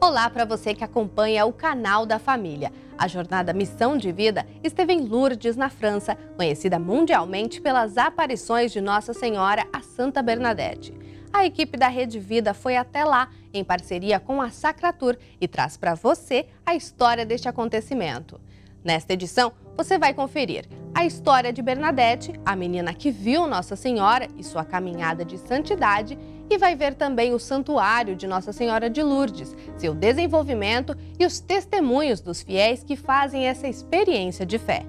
Olá para você que acompanha o canal da família. A jornada Missão de Vida esteve em Lourdes, na França, conhecida mundialmente pelas aparições de Nossa Senhora a Santa Bernadette. A equipe da Rede Vida foi até lá, em parceria com a Sacratur, e traz para você a história deste acontecimento. Nesta edição, você vai conferir a história de Bernadette, a menina que viu Nossa Senhora e sua caminhada de santidade, e vai ver também o Santuário de Nossa Senhora de Lourdes, seu desenvolvimento e os testemunhos dos fiéis que fazem essa experiência de fé.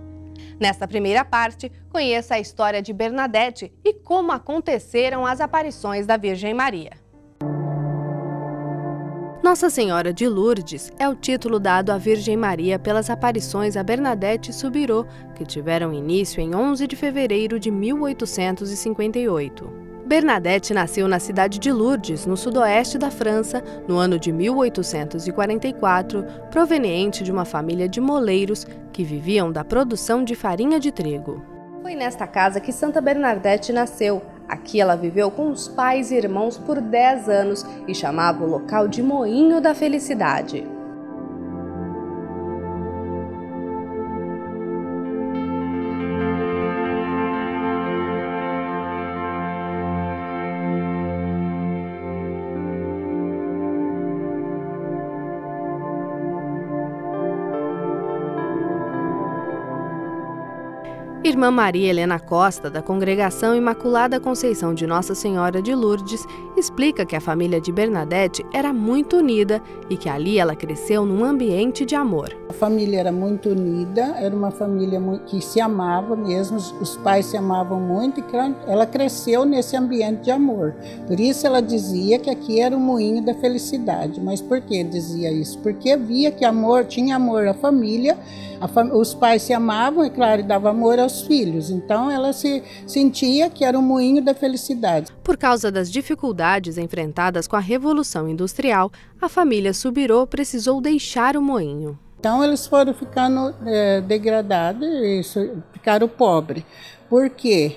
Nesta primeira parte, conheça a história de Bernadette e como aconteceram as aparições da Virgem Maria. Nossa Senhora de Lourdes é o título dado à Virgem Maria pelas aparições a Bernadette Soubirous, que tiveram início em 11 de fevereiro de 1858. Bernadette nasceu na cidade de Lourdes, no sudoeste da França, no ano de 1844, proveniente de uma família de moleiros que viviam da produção de farinha de trigo. Foi nesta casa que Santa Bernadette nasceu. Aqui ela viveu com os pais e irmãos por 10 anos e chamava o local de Moinho da Felicidade. Irmã Maria Helena Costa, da Congregação Imaculada Conceição de Nossa Senhora de Lourdes, explica que a família de Bernadette era muito unida e que ali ela cresceu num ambiente de amor. A família era muito unida, era uma família que se amava mesmo, os pais se amavam muito e ela cresceu nesse ambiente de amor. Por isso ela dizia que aqui era o moinho da felicidade. Mas por que dizia isso? Porque via que tinha amor à família, os pais se amavam, e claro, dava amor aos filhos. Então ela se sentia que era o moinho da felicidade. Por causa das dificuldades enfrentadas com a Revolução Industrial, a família Soubirous precisou deixar o moinho. Então eles foram ficando degradados e ficaram pobres. Por quê?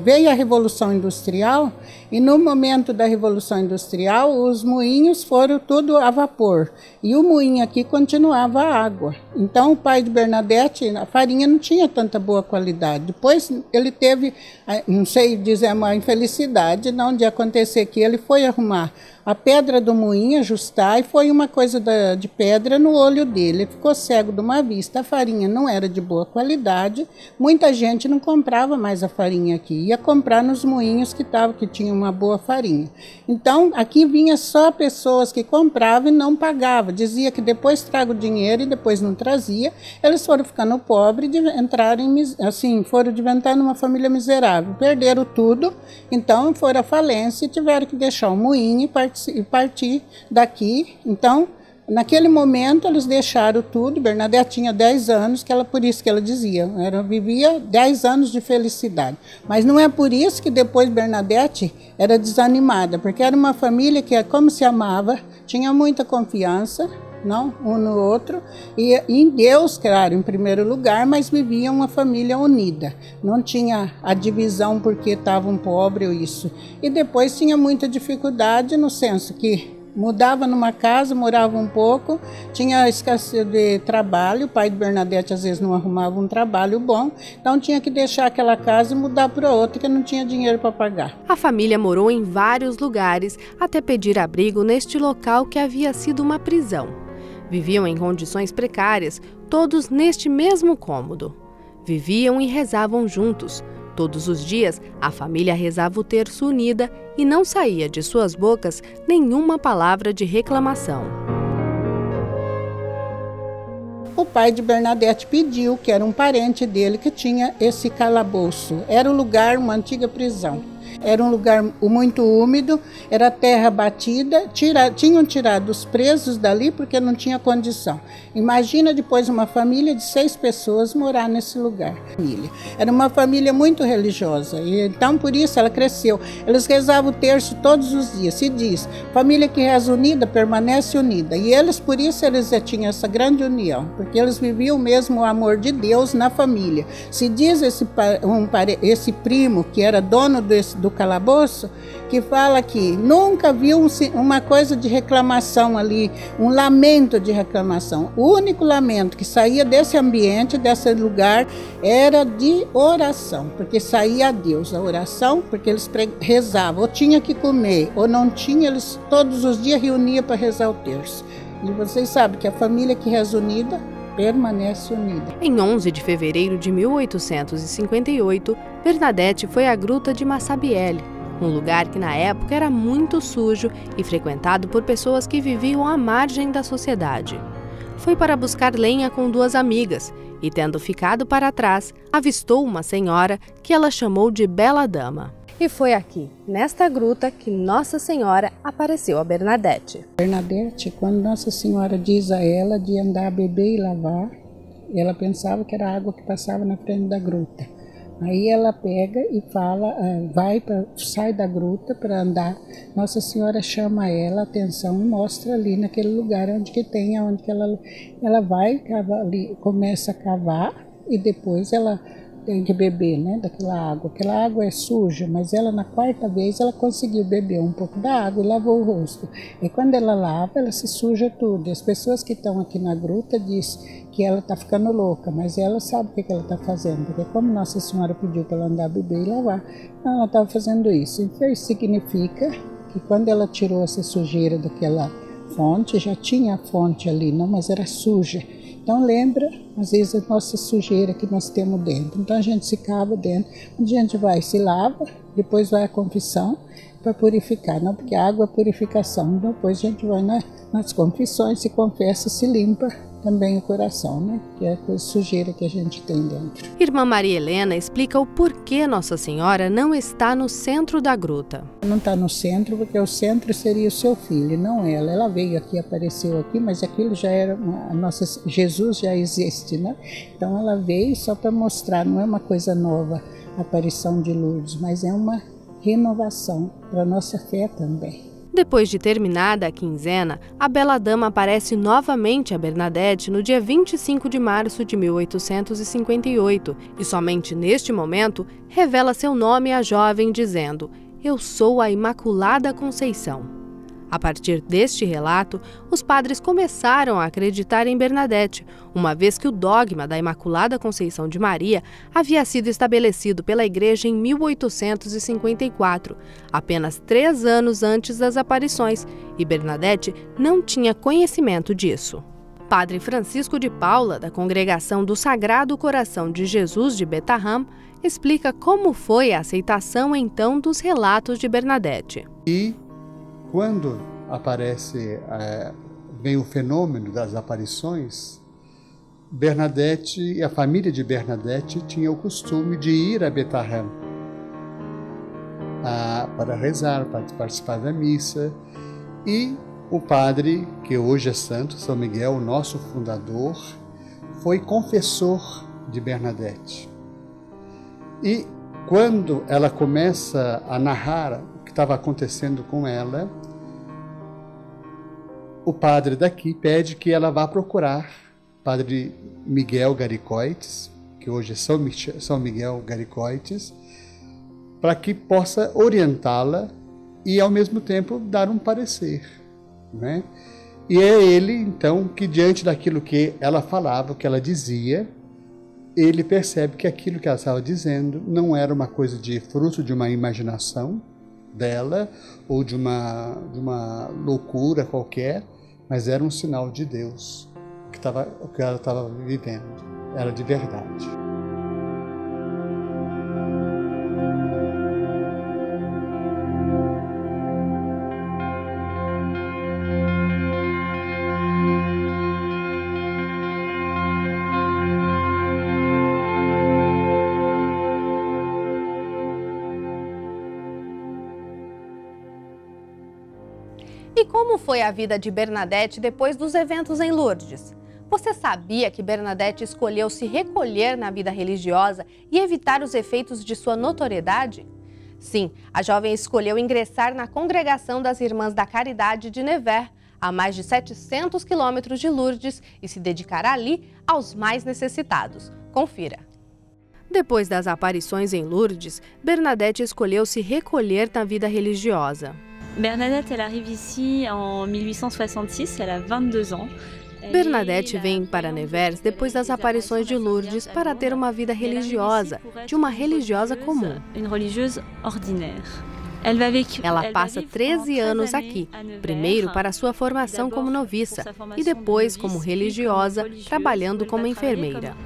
Veio a Revolução Industrial e no momento da Revolução Industrial os moinhos foram tudo a vapor e o moinho aqui continuava a água. Então o pai de Bernadette, a farinha não tinha tanta boa qualidade. Depois ele teve, não sei dizer, uma infelicidade de acontecer que ele foi arrumar a pedra do moinho, ajustar, e foi uma coisa de pedra no olho dele. Ele ficou cego de uma vista, a farinha não era de boa qualidade, muita gente não comprava mais a farinha aqui, ia comprar nos moinhos que tinham uma boa farinha. Então, aqui vinha só pessoas que compravam e não pagavam, dizia que depois traga o dinheiro e depois não trazia. Eles foram ficando pobres, foram diventando uma família miserável, perderam tudo, então foram à falência e tiveram que deixar o moinho e partir daqui. Então, naquele momento, eles deixaram tudo. Bernadette tinha 10 anos, por isso que ela dizia, vivia 10 anos de felicidade. Mas não é por isso que depois Bernadette era desanimada, porque era uma família que, como se amava, tinha muita confiança, um no outro, e em Deus, claro, em primeiro lugar, mas vivia uma família unida. Não tinha a divisão porque estavam pobres ou isso. E depois tinha muita dificuldade no senso que mudava numa casa, morava um pouco, tinha escassez de trabalho, o pai de Bernadette às vezes não arrumava um trabalho bom, então tinha que deixar aquela casa e mudar para outra, que não tinha dinheiro para pagar. A família morou em vários lugares, até pedir abrigo neste local que havia sido uma prisão. Viviam em condições precárias, todos neste mesmo cômodo. Viviam e rezavam juntos. Todos os dias, a família rezava o terço unida e não saía de suas bocas nenhuma palavra de reclamação. O pai de Bernadette pediu, que era um parente dele, que tinha esse calabouço. Era um lugar, uma antiga prisão. Era um lugar muito úmido, era terra batida, tinham tirado os presos dali porque não tinha condição. Imagina depois uma família de 6 pessoas morar nesse lugar. Era uma família muito religiosa, e então por isso ela cresceu. Eles rezavam o terço todos os dias. Se diz, família que reza unida permanece unida. E eles, por isso, eles tinham essa grande união, porque eles viviam mesmo o amor de Deus na família. Se diz esse primo que era dono do calabouço, que fala que nunca viu uma coisa de reclamação ali, um lamento de reclamação. O único lamento que saía desse ambiente, desse lugar, era de oração, porque saía a Deus a oração, porque eles rezavam, ou tinha que comer, ou não tinha, eles todos os dias reuniam para rezar o terço. E vocês sabem que a família que reza unida, permanece unida. Em 11 de fevereiro de 1858, Bernadette foi à Gruta de Massabielle, um lugar que na época era muito sujo e frequentado por pessoas que viviam à margem da sociedade. Foi para buscar lenha com duas amigas e, tendo ficado para trás, avistou uma senhora que ela chamou de Bela Dama. E foi aqui, nesta gruta, que Nossa Senhora apareceu a Bernadette. Bernadette, quando Nossa Senhora diz a ela de andar a beber e lavar, ela pensava que era a água que passava na frente da gruta. Aí ela pega e fala, sai da gruta para andar. Nossa Senhora chama ela a atenção e mostra ali naquele lugar onde que tem, onde que ela vai, ali, começa a cavar e depois ela tem que beber, né, daquela água. Aquela água é suja, mas ela na quarta vez ela conseguiu beber um pouco da água e lavou o rosto. E quando ela lava, ela se suja tudo. E as pessoas que estão aqui na gruta dizem que ela está ficando louca, mas ela sabe o que ela está fazendo, porque como Nossa Senhora pediu para ela andar, beber e lavar, ela estava fazendo isso. Então isso significa que quando ela tirou essa sujeira daquela fonte, já tinha a fonte ali, não, mas era suja. Então lembra, às vezes, a nossa sujeira que nós temos dentro. Então a gente se cava dentro, a gente vai, se lava, depois vai à confissão para purificar. Não, porque a água é purificação. Depois a gente vai nas confissões, se confessa, se limpa também o coração, né? Que é a coisa sujeira que a gente tem dentro. Irmã Maria Helena explica o porquê Nossa Senhora não está no centro da gruta. Não está no centro porque o centro seria o seu filho, não ela. Ela veio aqui, apareceu aqui, mas aquilo já era, Jesus já existe, né? Então ela veio só para mostrar, não é uma coisa nova a aparição de Lourdes, mas é uma renovação para a nossa fé também. Depois de terminada a quinzena, a Bela Dama aparece novamente a Bernadette no dia 25 de março de 1858 e somente neste momento revela seu nome à jovem dizendo: "Eu sou a Imaculada Conceição". A partir deste relato, os padres começaram a acreditar em Bernadette, uma vez que o dogma da Imaculada Conceição de Maria havia sido estabelecido pela Igreja em 1854, apenas 3 anos antes das aparições, e Bernadette não tinha conhecimento disso. Padre Francisco de Paula, da Congregação do Sagrado Coração de Jesus de Betarram, explica como foi a aceitação então dos relatos de Bernadette. Quando vem o fenômeno das aparições, Bernadette e a família de Bernadette tinha o costume de ir a Betarram para rezar, para participar da missa. E o padre, que hoje é santo, São Miguel, o nosso fundador, foi confessor de Bernadette. E quando ela começa a narrar o que estava acontecendo com ela, o padre daqui pede que ela vá procurar Padre Miguel Garicoites, que hoje é São Miguel Garicoites, para que possa orientá-la e, ao mesmo tempo, dar um parecer, né? E é ele, então, que diante daquilo que ela falava, que ela dizia, ele percebe que aquilo que ela estava dizendo não era uma coisa de fruto de uma imaginação dela ou de uma loucura qualquer, mas era um sinal de Deus, o que ela estava vivendo, era de verdade. E como foi a vida de Bernadette depois dos eventos em Lourdes? Você sabia que Bernadette escolheu se recolher na vida religiosa e evitar os efeitos de sua notoriedade? Sim, a jovem escolheu ingressar na Congregação das Irmãs da Caridade de Nevers, a mais de 700 quilômetros de Lourdes, e se dedicar ali aos mais necessitados. Confira. Depois das aparições em Lourdes, Bernadette escolheu se recolher na vida religiosa. Bernadette, elle arrive ici en 1866, elle a 22 ans. Bernadette vem para Nevers depois das aparições de Lourdes para ter uma vida religiosa, de uma religiosa comum. Ela passa 13 anos aqui, primeiro para sua formação como noviça e depois como religiosa, trabalhando como enfermeira.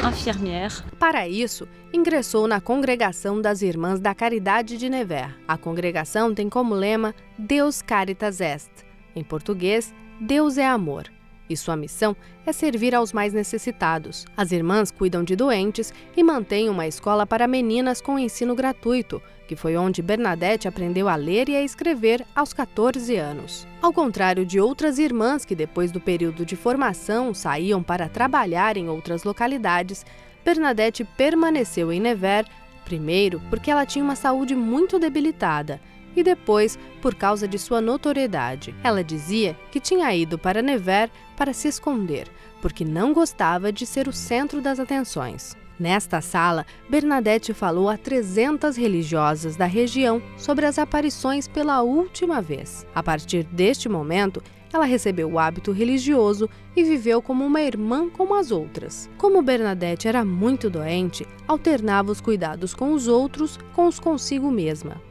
Para isso, ingressou na Congregação das Irmãs da Caridade de Nevers. A congregação tem como lema Deus Caritas Est, em português, Deus é amor. E sua missão é servir aos mais necessitados. As irmãs cuidam de doentes e mantêm uma escola para meninas com ensino gratuito, que foi onde Bernadette aprendeu a ler e a escrever aos 14 anos. Ao contrário de outras irmãs que depois do período de formação saíam para trabalhar em outras localidades, Bernadette permaneceu em Nevers, primeiro porque ela tinha uma saúde muito debilitada, e depois por causa de sua notoriedade. Ela dizia que tinha ido para Nevers para se esconder, porque não gostava de ser o centro das atenções. Nesta sala, Bernadette falou a 300 religiosas da região sobre as aparições pela última vez. A partir deste momento, ela recebeu o hábito religioso e viveu como uma irmã como as outras. Como Bernadette era muito doente, alternava os cuidados com os outros com os consigo mesma.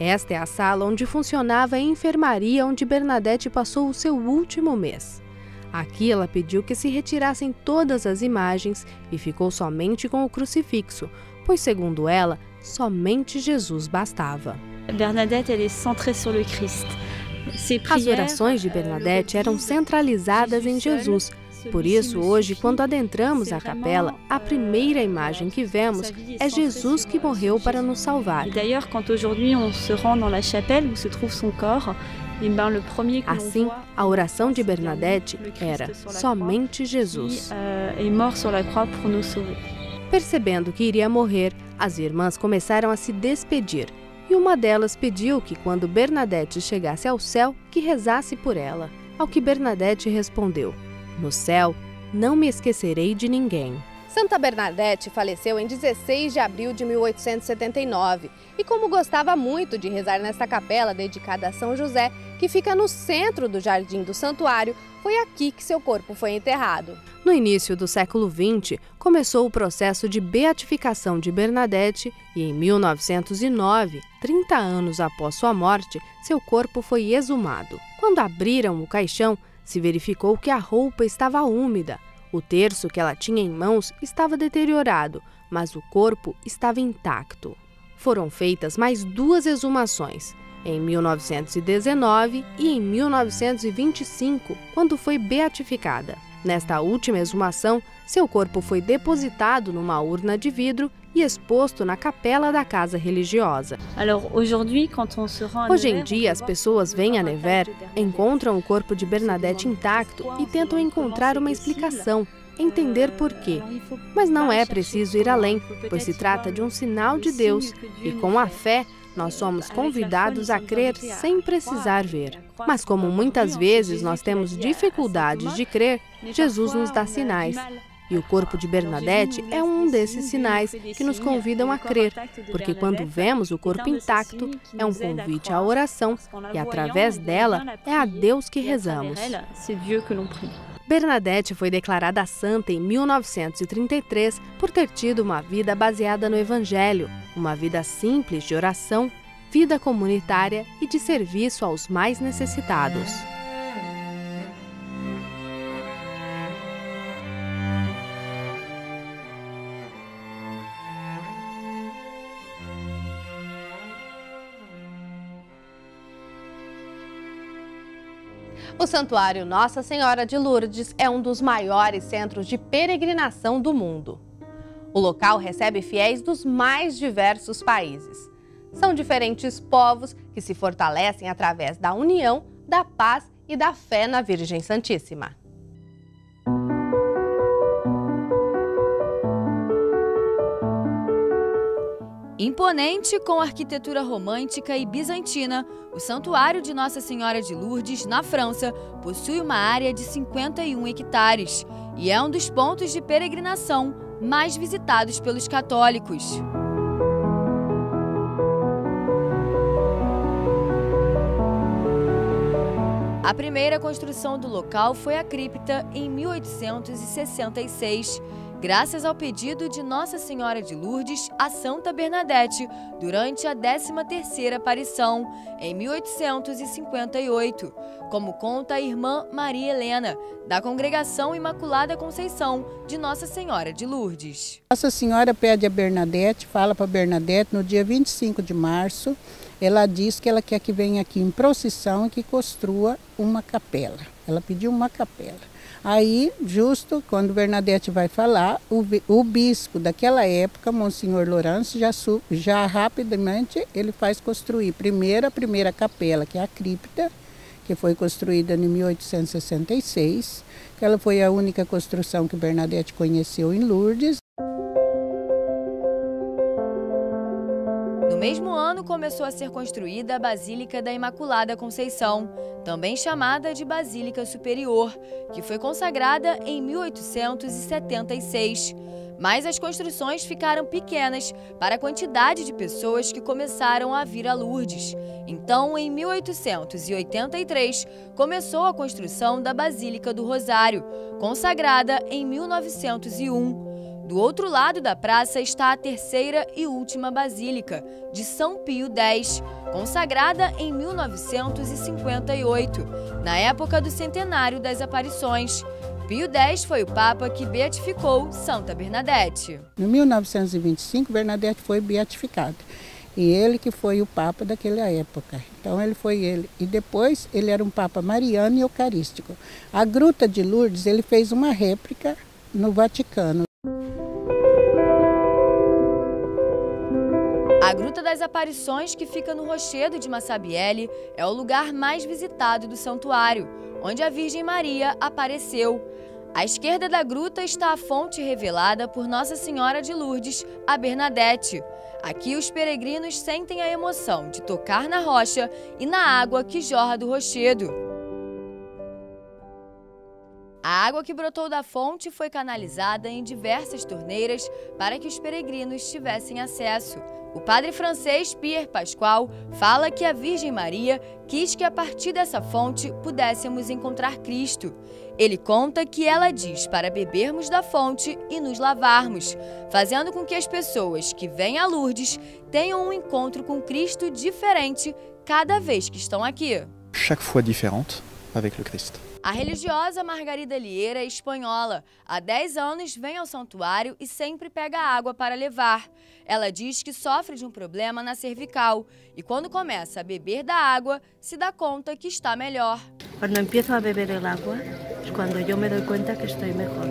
Esta é a sala onde funcionava a enfermaria onde Bernadette passou o seu último mês. Aqui ela pediu que se retirassem todas as imagens e ficou somente com o crucifixo, pois, segundo ela, somente Jesus bastava. Bernadette, elle est centrée sur le Christ. As orações de Bernadette eram centralizadas em Jesus. Por isso, hoje, quando adentramos a capela, a primeira imagem que vemos é Jesus que morreu para nos salvar. Assim, a oração de Bernadette era somente Jesus. Percebendo que iria morrer, as irmãs começaram a se despedir. E uma delas pediu que, quando Bernadette chegasse ao céu, que rezasse por ela. Ao que Bernadette respondeu: no céu, não me esquecerei de ninguém. Santa Bernadette faleceu em 16 de abril de 1879 e, como gostava muito de rezar nesta capela dedicada a São José, que fica no centro do jardim do santuário, foi aqui que seu corpo foi enterrado. No início do século XX, começou o processo de beatificação de Bernadette e, em 1909, 30 anos após sua morte, seu corpo foi exumado. Quando abriram o caixão, se verificou que a roupa estava úmida. O terço que ela tinha em mãos estava deteriorado, mas o corpo estava intacto. Foram feitas mais 2 exumações, em 1919 e em 1925, quando foi beatificada. Nesta última exumação, seu corpo foi depositado numa urna de vidro e exposto na capela da casa religiosa. Hoje em dia, as pessoas vêm a Nevers, encontram o corpo de Bernadette intacto e tentam encontrar uma explicação, entender por quê. Mas não é preciso ir além, pois se trata de um sinal de Deus e, com a fé, nós somos convidados a crer sem precisar ver. Mas como muitas vezes nós temos dificuldades de crer, Jesus nos dá sinais. E o corpo de Bernadette é um desses sinais que nos convidam a crer, porque quando vemos o corpo intacto, é um convite à oração e, através dela, é a Deus que rezamos. Bernadette foi declarada santa em 1933 por ter tido uma vida baseada no Evangelho, uma vida simples de oração, vida comunitária e de serviço aos mais necessitados. O Santuário Nossa Senhora de Lourdes é um dos maiores centros de peregrinação do mundo. O local recebe fiéis dos mais diversos países. São diferentes povos que se fortalecem através da união, da paz e da fé na Virgem Santíssima. Imponente com arquitetura romântica e bizantina, o Santuário de Nossa Senhora de Lourdes, na França, possui uma área de 51 hectares e é um dos pontos de peregrinação mais visitados pelos católicos. A primeira construção do local foi a cripta em 1866, graças ao pedido de Nossa Senhora de Lourdes a Santa Bernadette durante a 13ª aparição, em 1858, como conta a irmã Maria Helena, da Congregação Imaculada Conceição de Nossa Senhora de Lourdes. Nossa Senhora pede a Bernadette, fala para Bernadette no dia 25 de março, ela diz que ela quer que venha aqui em procissão e que construa uma capela. Ela pediu uma capela. Aí, justo quando Bernadette vai falar, o bispo daquela época, Monsenhor Lourenço, já rapidamente ele faz construir a primeira capela, que é a cripta, que foi construída em 1866, que ela foi a única construção que Bernadette conheceu em Lourdes. No mesmo ano, começou a ser construída a Basílica da Imaculada Conceição, também chamada de Basílica Superior, que foi consagrada em 1876. Mas as construções ficaram pequenas para a quantidade de pessoas que começaram a vir a Lourdes. Então, em 1883, começou a construção da Basílica do Rosário, consagrada em 1901. Do outro lado da praça está a terceira e última Basílica, de São Pio X, consagrada em 1958, na época do centenário das aparições. Pio X foi o Papa que beatificou Santa Bernadette. Em 1925, Bernadette foi beatificada. E ele que foi o Papa daquela época. Então ele foi ele. E depois ele era um Papa mariano e eucarístico. A Gruta de Lourdes, ele fez uma réplica no Vaticano. A Gruta das Aparições, que fica no Rochedo de Massabielle, é o lugar mais visitado do santuário, onde a Virgem Maria apareceu. À esquerda da gruta está a fonte revelada por Nossa Senhora de Lourdes, a Bernadette. Aqui os peregrinos sentem a emoção de tocar na rocha e na água que jorra do rochedo. A água que brotou da fonte foi canalizada em diversas torneiras para que os peregrinos tivessem acesso. O padre francês Pierre Pasqual fala que a Virgem Maria quis que a partir dessa fonte pudéssemos encontrar Cristo. Ele conta que ela diz para bebermos da fonte e nos lavarmos, fazendo com que as pessoas que vêm a Lourdes tenham um encontro com Cristo diferente cada vez que estão aqui. Chaque fois différente avec le Christ. A religiosa Margarida Lieira é espanhola. Há 10 anos vem ao santuário e sempre pega água para levar. Ela diz que sofre de um problema na cervical e quando começa a beber da água, se dá conta que está melhor. Quando empiezo a beber el agua, es cuando yo me doy cuenta que estoy mejor.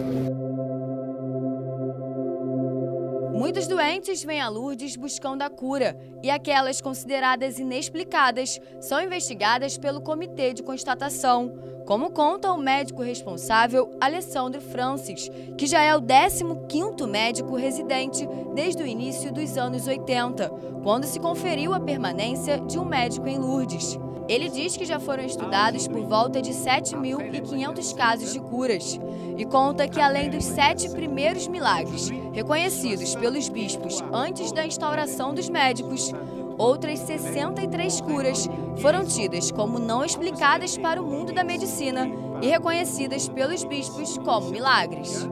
Muitos doentes vêm a Lourdes buscando a cura e aquelas consideradas inexplicadas são investigadas pelo Comitê de Constatação, como conta o médico responsável Alessandro Francis, que já é o 15º médico residente desde o início dos anos 80, quando se conferiu a permanência de um médico em Lourdes. Ele diz que já foram estudados por volta de 7.500 casos de curas e conta que, além dos 7 primeiros milagres reconhecidos pelos bispos antes da instauração dos médicos, outras 63 curas foram tidas como não explicadas para o mundo da medicina e reconhecidas pelos bispos como milagres.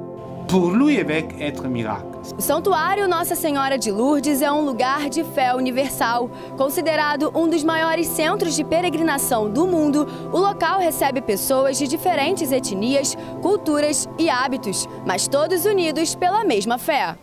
Pour lui, évêque, être miracle. O Santuário Nossa Senhora de Lourdes é um lugar de fé universal. Considerado um dos maiores centros de peregrinação do mundo, o local recebe pessoas de diferentes etnias, culturas e hábitos, mas todos unidos pela mesma fé.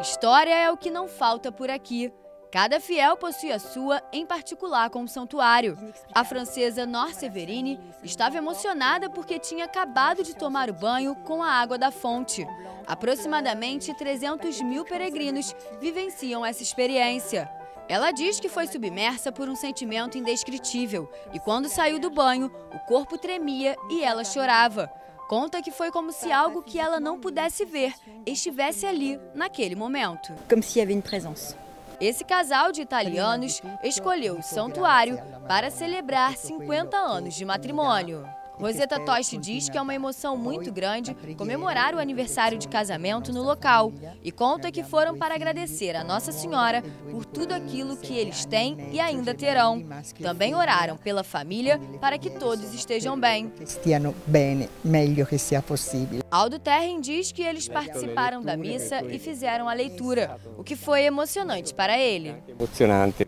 História é o que não falta por aqui. Cada fiel possui a sua, em particular com o santuário. A francesa Nor Severine estava emocionada porque tinha acabado de tomar o banho com a água da fonte. Aproximadamente 300.000 peregrinos vivenciam essa experiência. Ela diz que foi submersa por um sentimento indescritível e quando saiu do banho, o corpo tremia e ela chorava. Conta que foi como se algo que ela não pudesse ver estivesse ali naquele momento. Como se havia uma presença. Esse casal de italianos escolheu o santuário para celebrar 50 anos de matrimônio. Roseta Toshi diz que é uma emoção muito grande comemorar o aniversário de casamento no local e conta que foram para agradecer a Nossa Senhora por tudo aquilo que eles têm e ainda terão. Também oraram pela família para que todos estejam bem. Stiano bene, meglio che sia possível. Aldo Terren diz que eles participaram da missa e fizeram a leitura, o que foi emocionante para ele.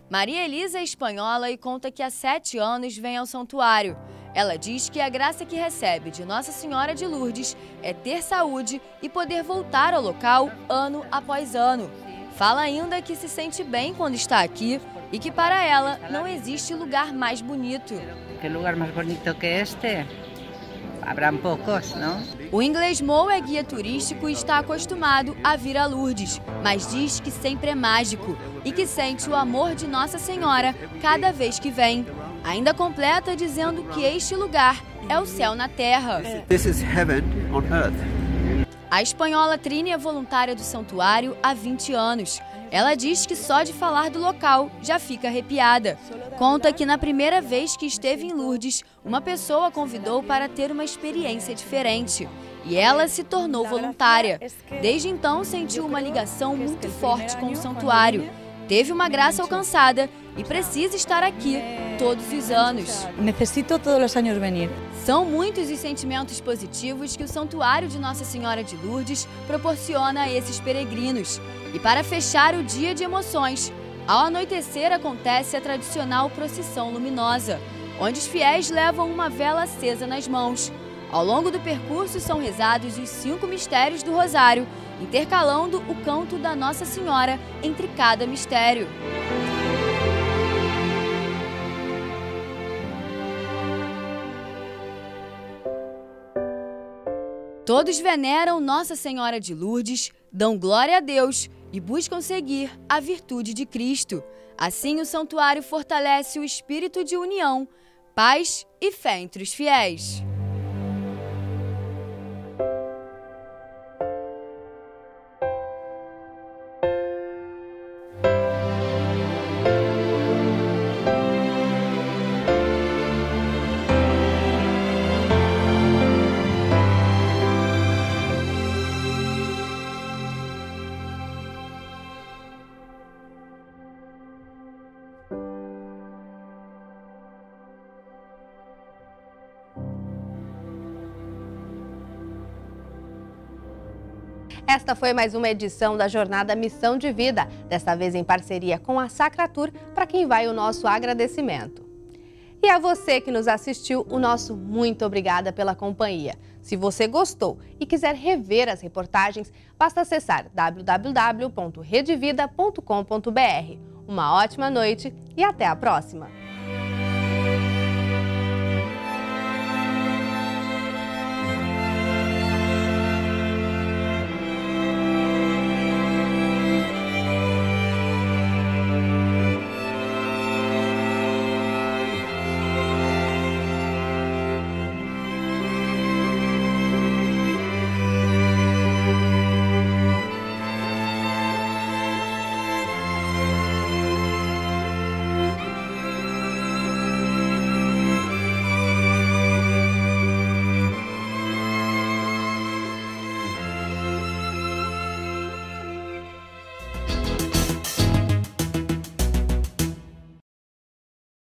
Maria Elisa é espanhola e conta que há 7 anos vem ao santuário. Ela diz que a graça que recebe de Nossa Senhora de Lourdes é ter saúde e poder voltar ao local ano após ano. Fala ainda que se sente bem quando está aqui e que para ela não existe lugar mais bonito. Que lugar mais bonito que este? Habrá poucos, não? O inglês Mo é guia turístico e está acostumado a vir a Lourdes, mas diz que sempre é mágico e que sente o amor de Nossa Senhora cada vez que vem. Ainda completa dizendo que este lugar é o céu na terra. This is heaven on earth. A espanhola Trini é voluntária do santuário há 20 anos. Ela diz que só de falar do local já fica arrepiada. Conta que na primeira vez que esteve em Lourdes, uma pessoa a convidou para ter uma experiência diferente. E ela se tornou voluntária. Desde então sentiu uma ligação muito forte com o santuário. Teve uma graça alcançada e precisa estar aqui todos os anos. Necessito todos os anos vir. São muitos os sentimentos positivos que o Santuário de Nossa Senhora de Lourdes proporciona a esses peregrinos. E para fechar o dia de emoções, ao anoitecer acontece a tradicional procissão luminosa, onde os fiéis levam uma vela acesa nas mãos. Ao longo do percurso são rezados os 5 mistérios do Rosário, intercalando o canto da Nossa Senhora entre cada mistério. Todos veneram Nossa Senhora de Lourdes, dão glória a Deus e buscam seguir a virtude de Cristo. Assim, o santuário fortalece o espírito de união, paz e fé entre os fiéis. Esta foi mais uma edição da Jornada Missão de Vida, desta vez em parceria com a Sacratur, para quem vai o nosso agradecimento. E a você que nos assistiu, o nosso muito obrigada pela companhia. Se você gostou e quiser rever as reportagens, basta acessar www.redevida.com.br. Uma ótima noite e até a próxima!